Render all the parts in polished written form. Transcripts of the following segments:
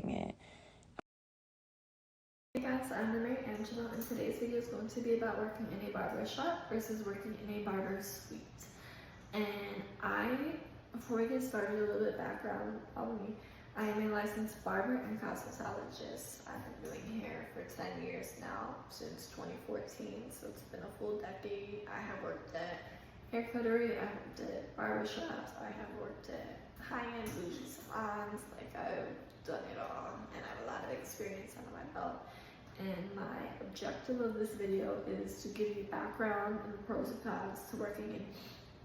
it. Hey guys, I'm TheMaryAngelo, and today's video is going to be about working in a barber shop versus working in a barber suite. And before we get started, a little bit of background on me. I am a licensed barber and cosmetologist. I've been doing hair for 10 years now, since 2014, so it's been a full decade. I have worked at hair cuttery, I have worked at barbershops, I have worked at high-end bougie salons, like I've done it all, and I have a lot of experience under my belt. And my objective of this video is to give you background and the pros and cons to working in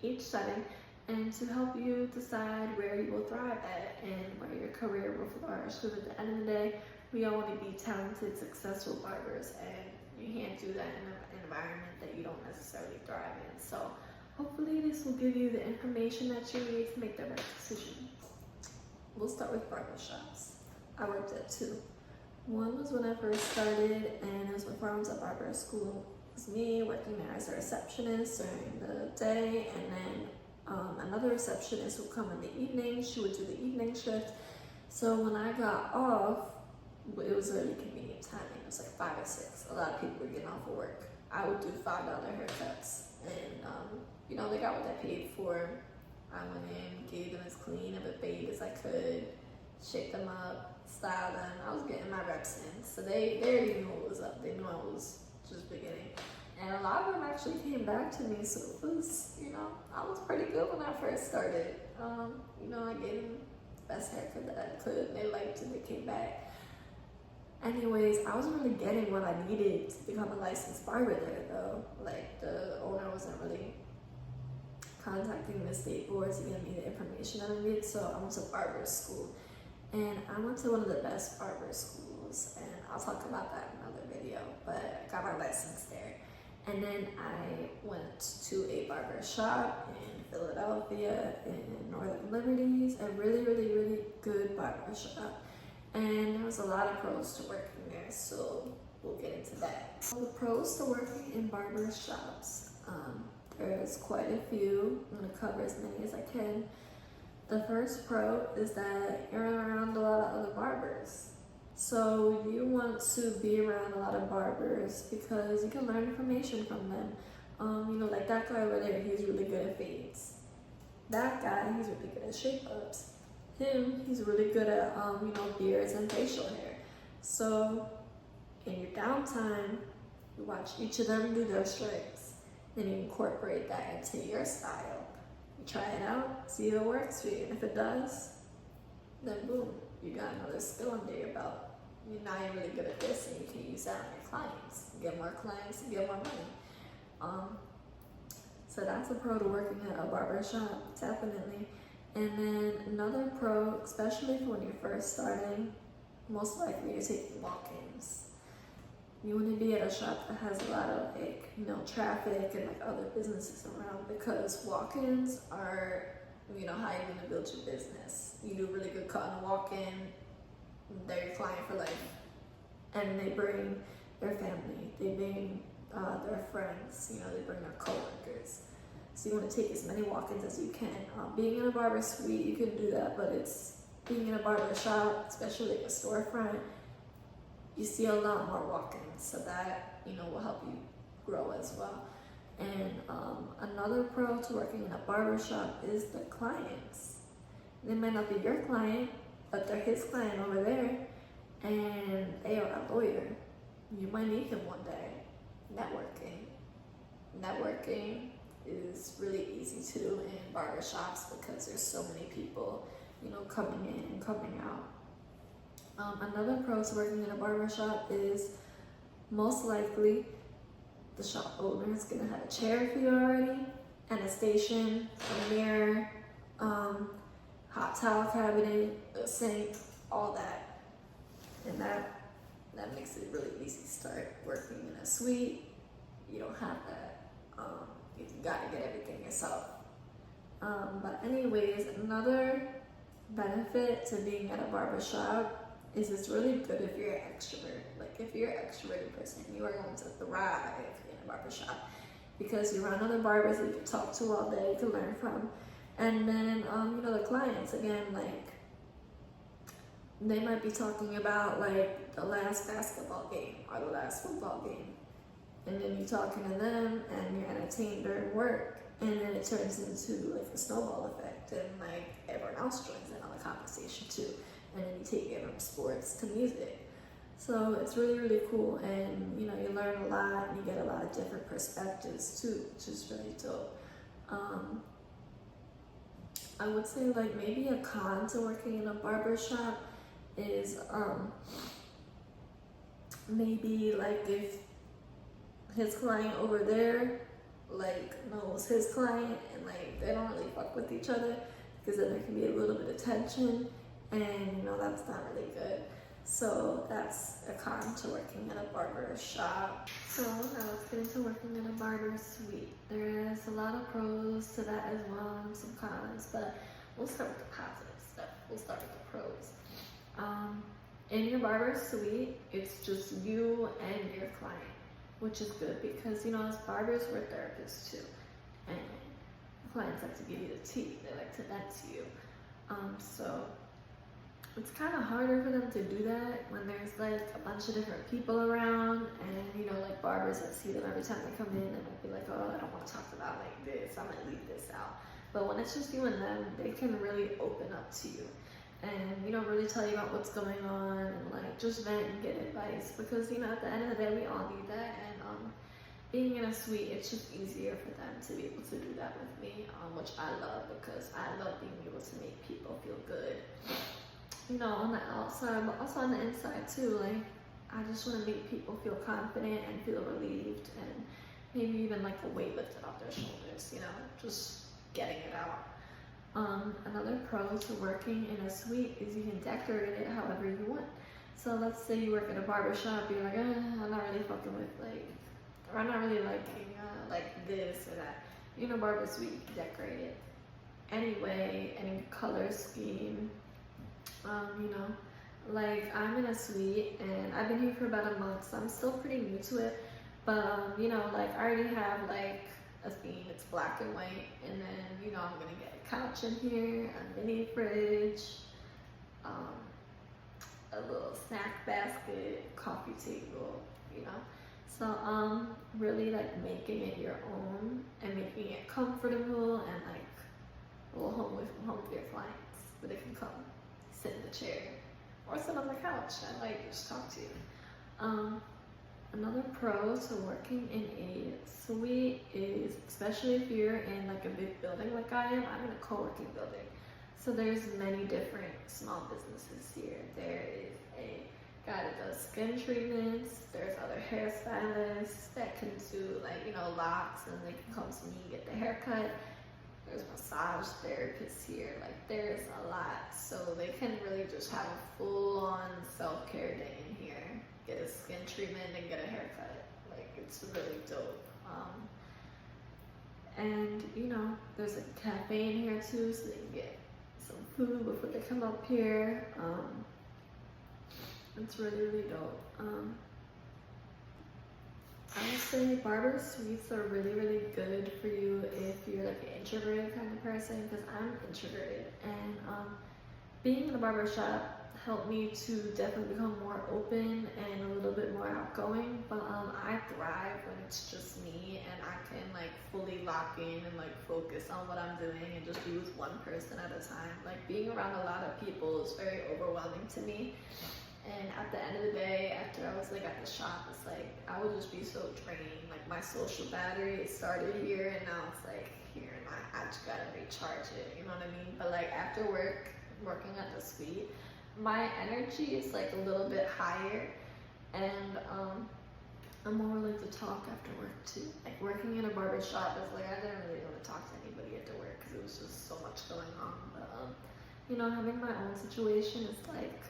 each setting, and to help you decide where you will thrive at and where your career will flourish. Because at the end of the day, we all want to be talented, successful barbers, and you can't do that in an environment that you don't necessarily thrive in. So hopefully this will give you the information that you need to make the right decision. We'll start with barbershops. I worked at two. One was when I first started, and it was before I was at barber school. It was me working there as a receptionist during the day, and then another receptionist would come in the evening. She would do the evening shift. So when I got off, it was really convenient timing. It was like 5 or 6. A lot of people were getting off of work. I would do $5 haircuts, and they got what they paid for. I went in, gave them as clean of a fade as I could, shaped them up, styled them. I was getting my reps in, so they already knew what was up. They knew I was just beginning. And a lot of them actually came back to me, so it was, I was pretty good when I first started. I gave them the best haircut that I could, and they liked it, they came back. Anyways, I wasn't really getting what I needed to become a licensed barber there, though. Like, the owner wasn't really contacting the state board to give me the information I needed, so I went to barber school. And I went to one of the best barber schools, and I'll talk about that in another video, but I got my license there. And then I went to a barber shop in Philadelphia, in Northern Liberties, a really, really, really good barber shop. And there was a lot of pros to working there, so we'll get into that. So the pros to working in barber shops, there's quite a few. I'm gonna cover as many as I can. The first pro is that you're around a lot of other barbers. So you want to be around a lot of barbers because you can learn information from them. Like that guy over there, he's really good at fades. That guy, he's really good at shape-ups. Him, he's really good at, beards and facial hair. So in your downtime, you watch each of them do their strikes. Then you incorporate that into your style. You try it out, see if it works for you. And if it does, then boom, you got another skill under your belt. Now you're really good at this, and you can use that on your clients. Get more clients and get more money. So that's a pro to working at a barber shop, definitely. And then another pro, especially for when you're first starting, most likely you're taking walk-ins. You want to be at a shop that has a lot of traffic and other businesses around, because walk-ins are, how you're gonna build your business. You do really good cut on a walk-in, they're your client for life. And they bring their family, they bring their friends, they bring their coworkers. So you want to take as many walk-ins as you can. Being in a barber suite, you can do that, but being in a barber shop, especially like a storefront, you see a lot more walk-ins, so that will help you grow as well. And another pro to working in a barber shop is the clients. They might not be your client, but they're his client over there, and they are a lawyer. You might need him one day. Networking is really easy to do in barber shops because there's so many people, coming in and coming out. Another pro to working in a barber shop is most likely the shop owner is gonna have a chair for you already, and a station, a mirror, hot towel cabinet, a sink, all that. And that makes it really easy to start working in a suite. You don't have that. You gotta get everything yourself. But anyways, another benefit to being at a barber shop is it's really good if you're an extrovert. Like if you're an extroverted person, you are going to thrive in a barber shop because you're around other barbers that you can talk to all day, you can learn from. And then, the clients, again, like they might be talking about like the last basketball game or the last football game, and then you're talking to them and you're entertained during work, and then it turns into like a snowball effect, and like everyone else joins in on the conversation too, and then you take it from sports to music. So it's really, really cool, and you know, you learn a lot and you get a lot of different perspectives too, which is really dope. I would say like maybe a con to working in a barber shop is maybe like if his client over there like knows his client and like they don't really fuck with each other, because then there can be a little bit of tension, and you know, that's not really good. So that's a con to working in a barber shop. So now let's get into working in a barber suite. There's a lot of pros to that as well, and some cons, but we'll start with the positive stuff. We'll start with the pros. In your barber suite, it's just you and your client, which is good because, you know, as barbers, we're therapists too, and clients like to give you the tea. They like to vent to you. So it's kind of harder for them to do that when there's like a bunch of different people around, and you know, like barbers that see them every time they come in, they might be like, oh, I don't want to talk about like this, I'm gonna leave this out. But when it's just you and them, they can really open up to you and, you know, really tell you about what's going on, and like just vent and get advice, because, you know, at the end of the day, we all need that. And being in a suite, it's just easier for them to be able to do that with me, which I love, because I love being able to make people feel good, you know, on the outside, but also on the inside too. Like, I just want to make people feel confident and feel relieved, and maybe even like a weight lifted off their shoulders, you know, just getting it out. Another pro to working in a suite is you can decorate it however you want. So let's say you work at a barber shop, you're like, I'm not really fucking with like, or I'm not really liking like this or that. You know, barber suite, you can decorate it anyway, any color scheme. You know, like I'm in a suite and I've been here for about a month, so I'm still pretty new to it. But you know, like I already have like a theme. It's black and white, and then, you know, I'm gonna get a couch in here, a mini fridge, a little snack basket, coffee table, you know. So really like making it your own and making it comfortable, and like a little home with your clients, where they can come sit in the chair or sit on the couch and like just talk to you. Another pro to working in a suite is, especially if you're in like a big building like I am, I'm in a co-working building. So there's many different small businesses here. There is a guy that does skin treatments. There's other hairstylists that can do like, you know, locks, and they can come to me, get the haircut. There's massage therapists here. Like, there's a lot. So they can really just have a full-on self-care day in here. Get a skin treatment and get a haircut. Like, it's really dope. And you know, there's a cafe in here too, so they can get some food before they come up here. It's really, really dope. I would say barber suites are really, really good for you if you're like an introverted kind of person, because I'm introverted, and being in a barber shop helped me to definitely become more open and a little bit more outgoing. But I thrive when it's just me and I can like fully lock in and like focus on what I'm doing and just be with one person at a time. Like, being around a lot of people is very overwhelming to me. And at the end of the day, after I was like at the shop, it's like I would just be so drained. Like, my social battery, it started here and now it's like here, and I just gotta recharge it, you know what I mean? But like after work, working at the suite, my energy is like a little bit higher, and I'm more willing to talk after work too. Like, working in a barber shop is like, I didn't really want to talk to anybody after work because it was just so much going on. But you know, having my own situation is like,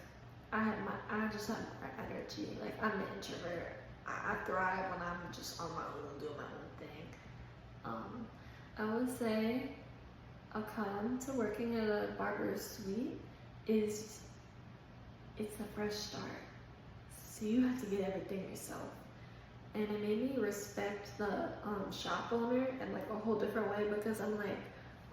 I just have more energy. Like, I'm an introvert. I thrive when I'm just on my own, doing my own thing. I would say a con to working at a barber suite is it's a fresh start. So you have to get everything yourself. And it made me respect the shop owner in like a whole different way, because I'm like,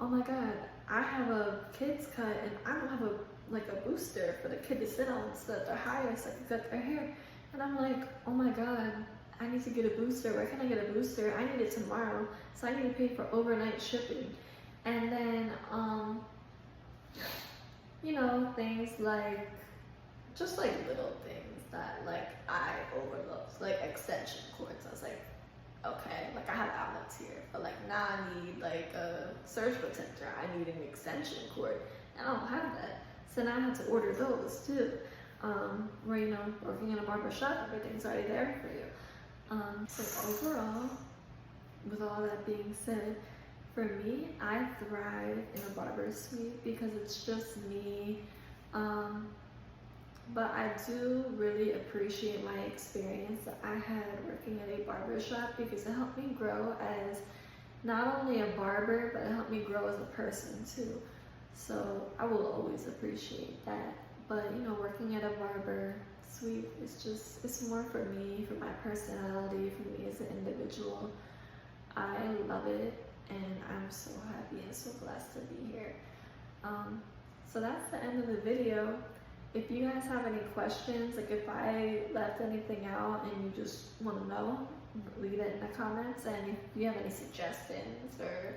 oh my God, I have a kid's cut and I don't have a booster for the kid to sit on so that they're higher so I can cut their hair. And I'm like, oh my god, I need to get a booster. Where can I get a booster? I need it tomorrow, so I need to pay for overnight shipping. And then, you know, things like, just like little things that like I overlooked, like extension cords. I was like, okay, like I have outlets here, but like now I need like a surge protector. I need an extension cord, and I don't have that. So now I have to order those too. Where, you know, working in a barber shop, everything's already there for you. So overall, with all that being said, for me, I thrive in a barber suite because it's just me. But I do really appreciate my experience that I had working at a barber shop because it helped me grow as not only a barber, but it helped me grow as a person too. So I will always appreciate that. But you know, working at a barber suite is just, it's more for me, for my personality, for me as an individual. I love it, and I'm so happy and so blessed to be here. So that's the end of the video. If you guys have any questions, like if I left anything out and you just want to know, leave it in the comments. And if you have any suggestions or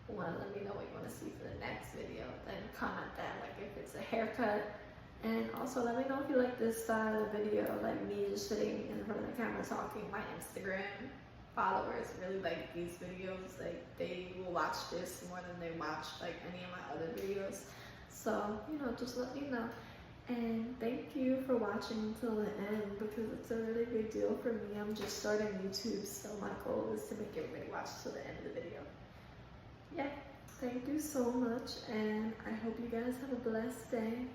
want to let me know what you want to see for the next video, then comment that, like if it's a haircut. And also let me know if you like this style of video, like me just sitting in front of the camera talking. My Instagram followers really like these videos. Like they will watch this more than they watch like any of my other videos. So, you know, just let me know. And thank you for watching until the end because it's a really big deal for me. I'm just starting YouTube, so my goal is to make everybody watch till the end of the video. Yeah, thank you so much, and I hope you guys have a blessed day.